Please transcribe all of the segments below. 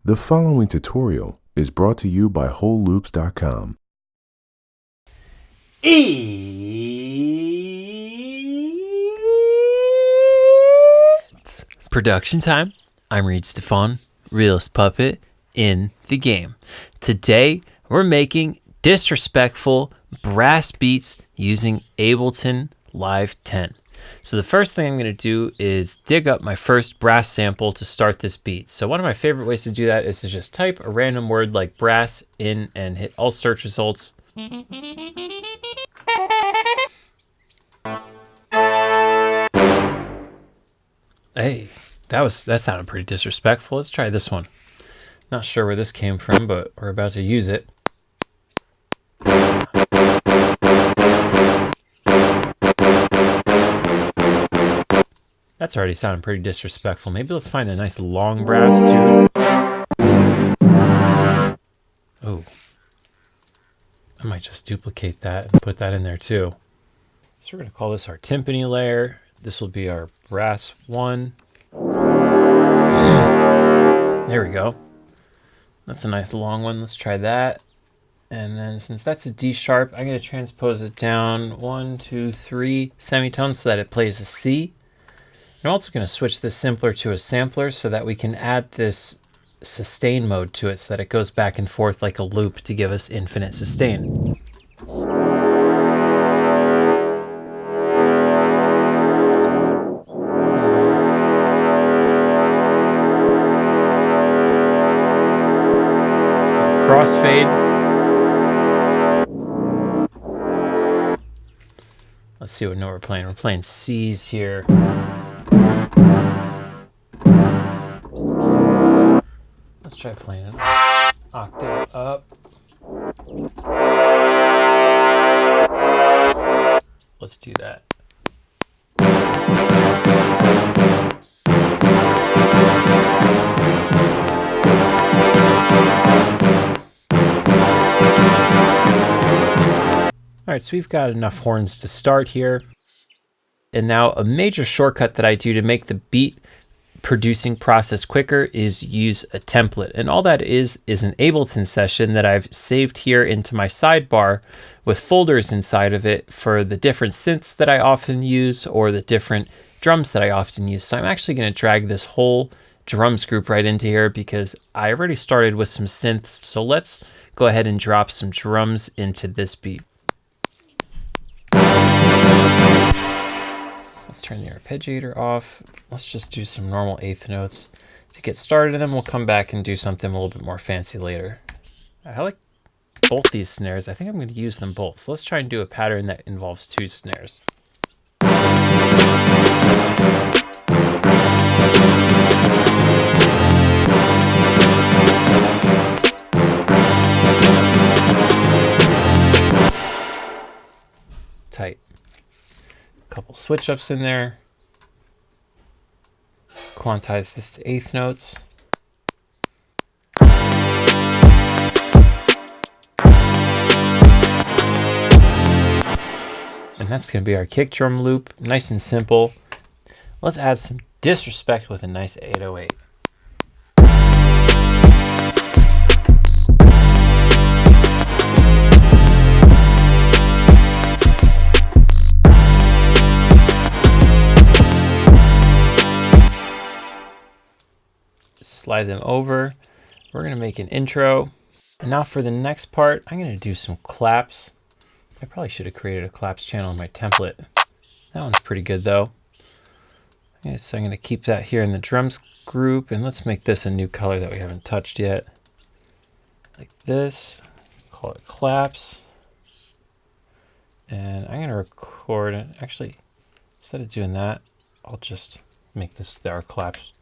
The following tutorial is brought to you by WholeLoops.com. It's production time. I'm Reid Stefan, realist puppet in the game. Today, we're making disrespectful brass beats using Ableton Live 10. So the first thing I'm going to do is dig up my first brass sample to start this beat. So one of my favorite ways to do that is to just type a random word like brass in and hit all search results. Hey, that sounded pretty disrespectful. Let's try this one. Not sure where this came from, but we're about to use it. That's already sounding pretty disrespectful. Maybe let's find a nice long brass tune. Oh, I might just duplicate that and put that in there too. So we're going to call this our timpani layer. This will be our brass 1. There we go. That's a nice long one. Let's try that. And then since that's a D sharp, I'm going to transpose it down 1, 2, 3 semitones so that it plays a C. I'm also going to switch this simpler to a sampler so that we can add this sustain mode to it so that it goes back and forth like a loop to give us infinite sustain. Crossfade. Let's see what note we're playing. We're playing C's here. Let's try playing an octave up. Let's do that. All right, so we've got enough horns to start here. And now a major shortcut that I do to make the beat producing process quicker is use a template. And all that is an Ableton session that I've saved here into my sidebar with folders inside of it for the different synths that I often use or the different drums that I often use. So I'm actually going to drag this whole drums group right into here because I already started with some synths. So let's go ahead and drop some drums into this beat. Let's turn the arpeggiator off. Let's just do some normal eighth notes to get started, and then we'll come back and do something a little bit more fancy later. I like both these snares. I think I'm going to use them both. So let's try and do a pattern that involves 2 snares. Tight. Couple switch ups in there. Quantize this to eighth notes. And that's going to be our kick drum loop. Nice and simple. Let's add some disrespect with a nice 808. Slide them over. We're going to make an intro. And now for the next part, I'm going to do some claps. I probably should have created a claps channel in my template. That one's pretty good though. Okay, so I'm going to keep that here in the drums group, and let's make this a new color that we haven't touched yet. Like this. Call it claps. And I'm going to record it. Actually, instead of doing that, I'll just make this our claps.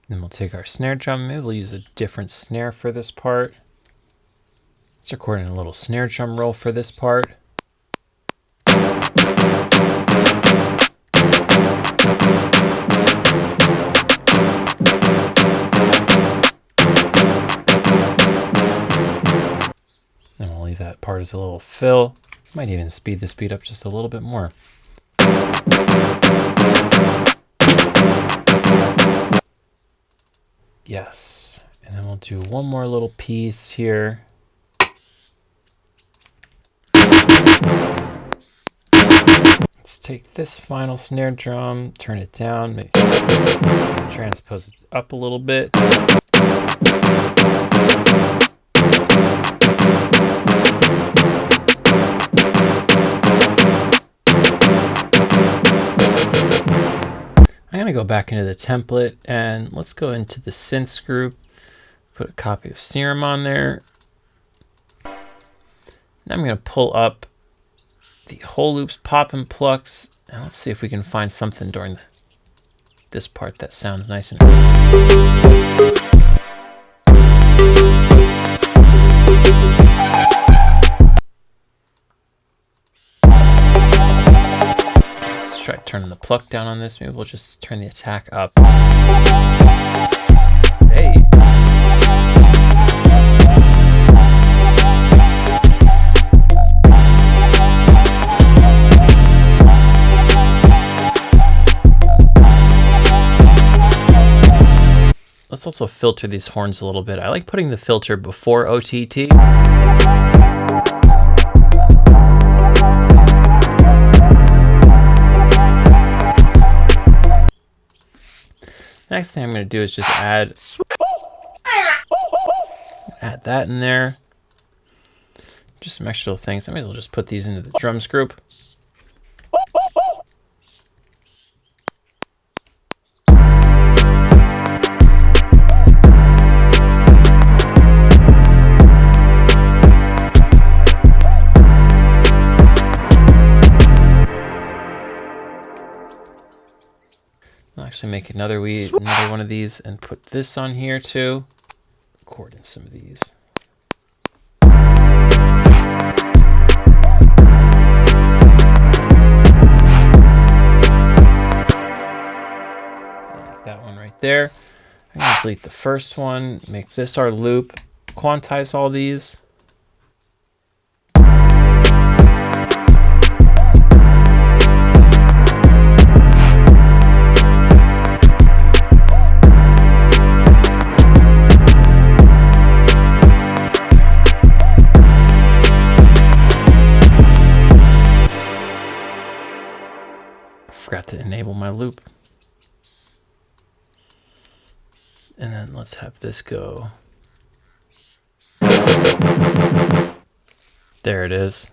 Then we'll take our snare drum. Maybe we'll use a different snare for this part. Let's record in a little snare drum roll for this part. towards a little fill. Might even speed the speed up just a little bit more. Yes, and then we'll do one more little piece here. Let's take this final snare drum, turn it down, maybe transpose it up a little bit. I'm going to go back into the template and let's go into the synths group, put a copy of Serum on there. Now I'm going to pull up the whole loops, pop and plucks, and let's see if we can find something during this part that sounds nice and let's try turning the pluck down on this. Maybe we'll just turn the attack up. Hey. Let's also filter these horns a little bit. I like putting the filter before OTT. Next thing I'm going to do is just add that in there. Just some extra little things. I may as well just put these into the drums group. I'll actually make another one of these and put this on here too. Record in some of these. Like that one right there. I'm going to delete the first one, make this our loop, quantize all these. Forgot to enable my loop. And then let's have this go. There it is.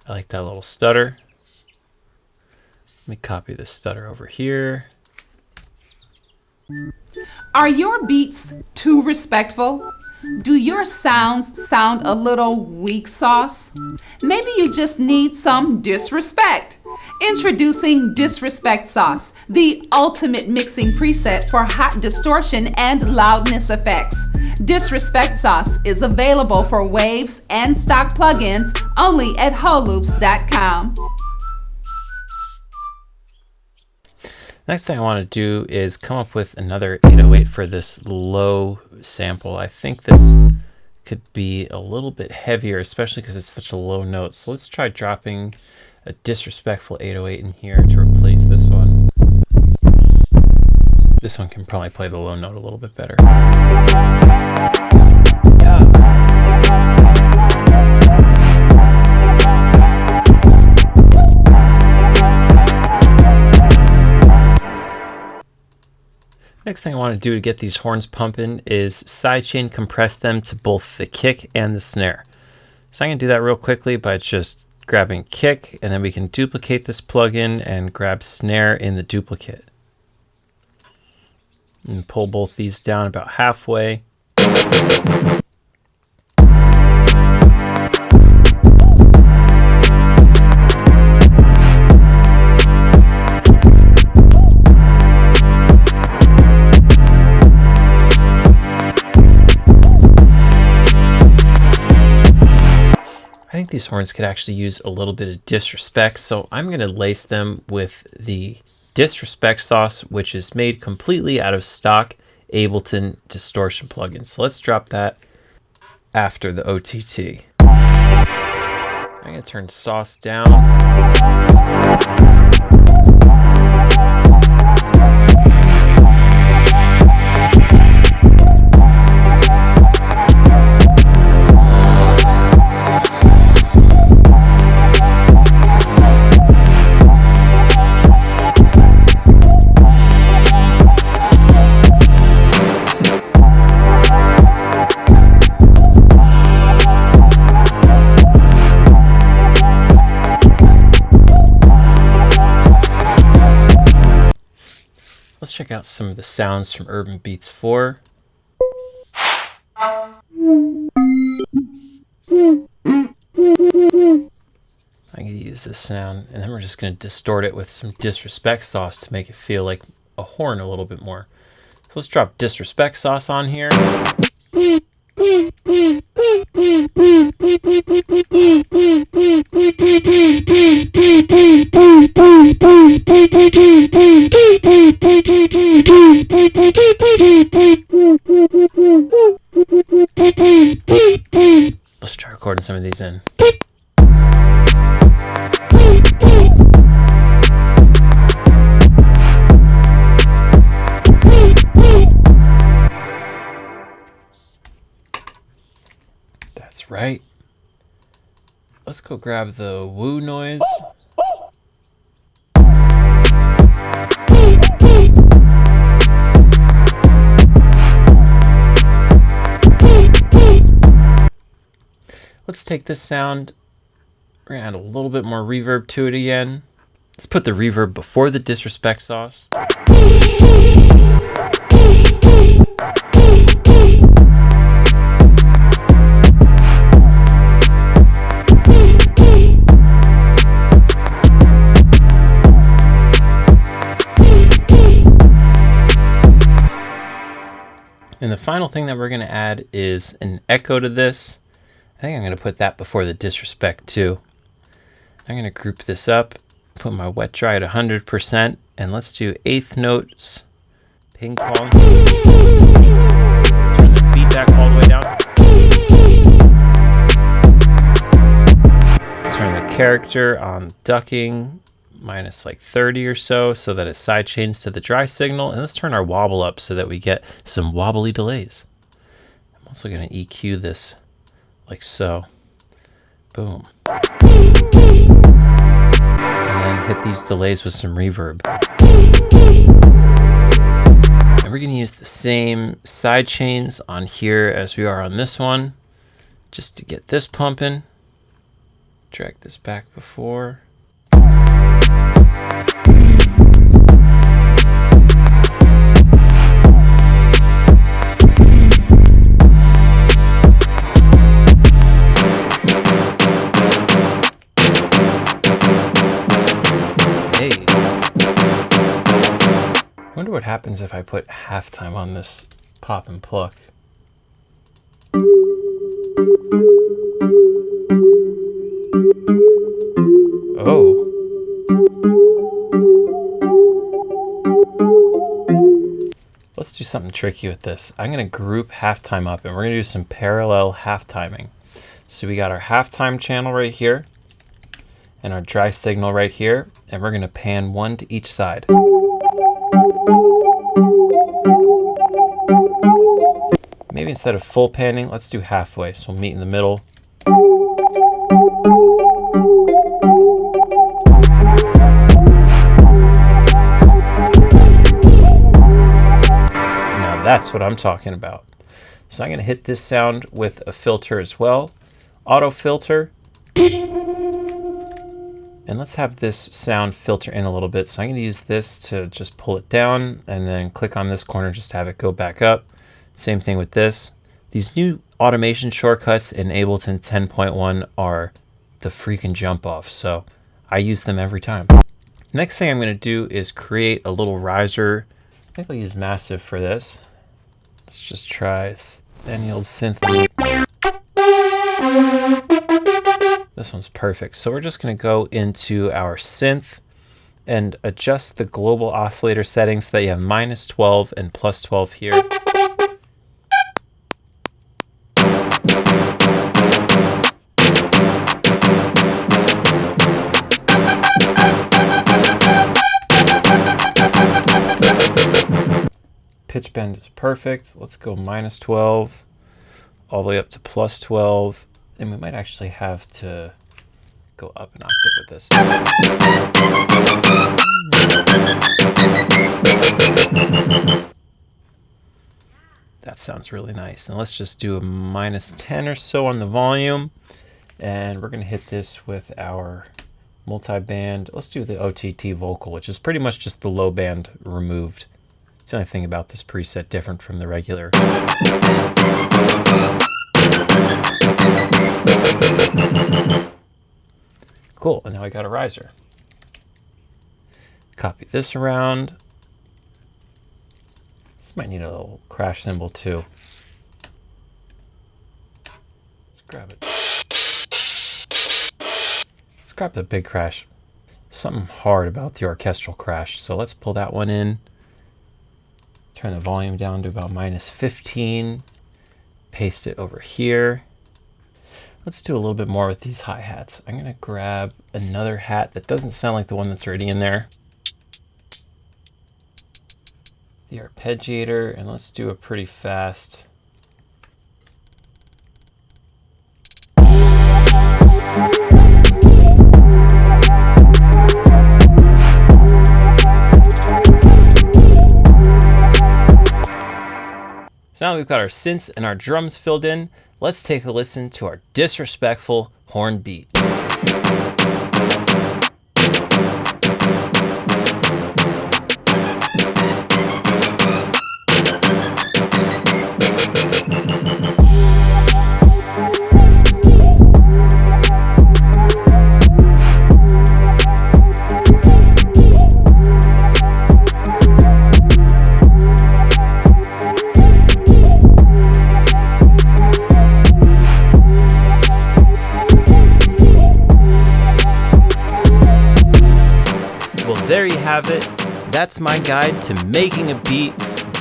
I like that little stutter. Let me copy the stutter over here. Are your beats too respectful? Do your sounds sound a little weak sauce? Maybe you just need some disrespect. Introducing Disrespect Sauce, the ultimate mixing preset for hot distortion and loudness effects. Disrespect Sauce is available for waves and stock plugins only at holoops.com. Next thing I want to do is come up with another 808 for this low sample. I think this could be a little bit heavier, especially because it's such a low note. So let's try dropping a disrespectful 808 in here to replace this one. This one can probably play the low note a little bit better. Next thing I want to do to get these horns pumping is sidechain compress them to both the kick and the snare. So I'm going to do that real quickly by just grabbing kick, and then we can duplicate this plugin and grab snare in the duplicate. And pull both these down about halfway. I think these horns could actually use a little bit of disrespect, so I'm going to lace them with the Disrespect Sauce, which is made completely out of stock Ableton distortion plugins. So let's drop that after the OTT. gonna turn sauce down. Let's check out some of the sounds from Urban Beats 4. I can use this sound, and then we're just going to distort it with some disrespect sauce to make it feel like a horn a little bit more. So let's drop disrespect sauce on here. Let's try recording some of these in. That's right. Let's go grab the woo noise. Let's take this sound, we're gonna add a little bit more reverb to it again. Let's put the reverb before the disrespect sauce. And the final thing that we're going to add is an echo to this. I think I'm going to put that before the disrespect too. I'm going to group this up, put my wet dry at 100%, and let's do eighth notes, ping pong. Turn the feedback all the way down. Turn the character on ducking, minus like 30 or so that it sidechains to the dry signal. And let's turn our wobble up so that we get some wobbly delays. I'm also going to EQ this like so. Boom. And then hit these delays with some reverb. And we're going to use the same sidechains on here as we are on this one, just to get this pumping. Drag this back before. Hey. I wonder what happens if I put halftime on this pop and pluck. Oh. Let's do something tricky with this. I'm going to group halftime up, and we're going to do some parallel halftiming. So we got our halftime channel right here and our dry signal right here, and we're going to pan one to each side. Maybe instead of full panning, let's do halfway. So we'll meet in the middle. Now that's what I'm talking about. So I'm going to hit this sound with a filter as well. Auto filter. And let's have this sound filter in a little bit. So I'm going to use this to just pull it down and then click on this corner just to have it go back up. Same thing with this. These new automation shortcuts in Ableton 10.1 are the freaking jump off. So I use them every time. Next thing I'm going to do is create a little riser. I think I'll use Massive for this. Let's just try any old synth loop. This one's perfect. So we're just going to go into our synth and adjust the global oscillator settings so that you have -12 and +12 here. Pitch bend is perfect. Let's go -12 all the way up to +12. And we might actually have to go up an octave with this. That sounds really nice. And let's just do a -10 or so on the volume. And we're going to hit this with our multi-band. Let's do the OTT vocal, which is pretty much just the low band removed. It's the only thing about this preset different from the regular. Cool, and now I got a riser. Copy this around. This might need a little crash cymbal too. Let's grab it. Let's grab the big crash. Something hard about the orchestral crash, so let's pull that one in. Turn the volume down to about -15. Paste it over here. Let's do a little bit more with these hi-hats. I'm gonna grab another hat that doesn't sound like the one that's already in there. The arpeggiator, and let's do a pretty fast. So now we've got our synths and our drums filled in. Let's take a listen to our disrespectful horn beat. There you have it. That's my guide to making a beat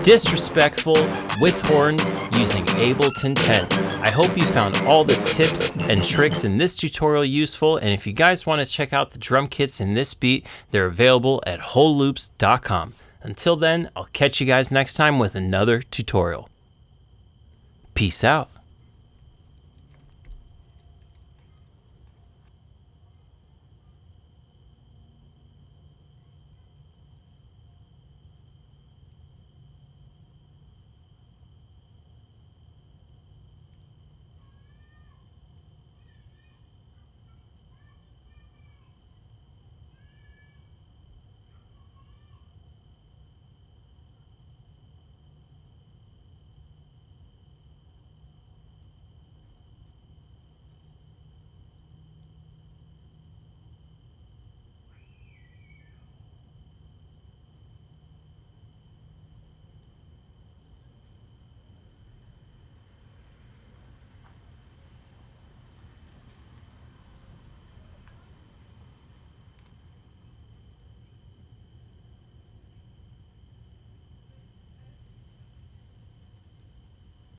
disrespectful with horns using Ableton 10. I hope you found all the tips and tricks in this tutorial useful, and if you guys want to check out the drum kits in this beat, they're available at wholeloops.com. Until then, I'll catch you guys next time with another tutorial. Peace out.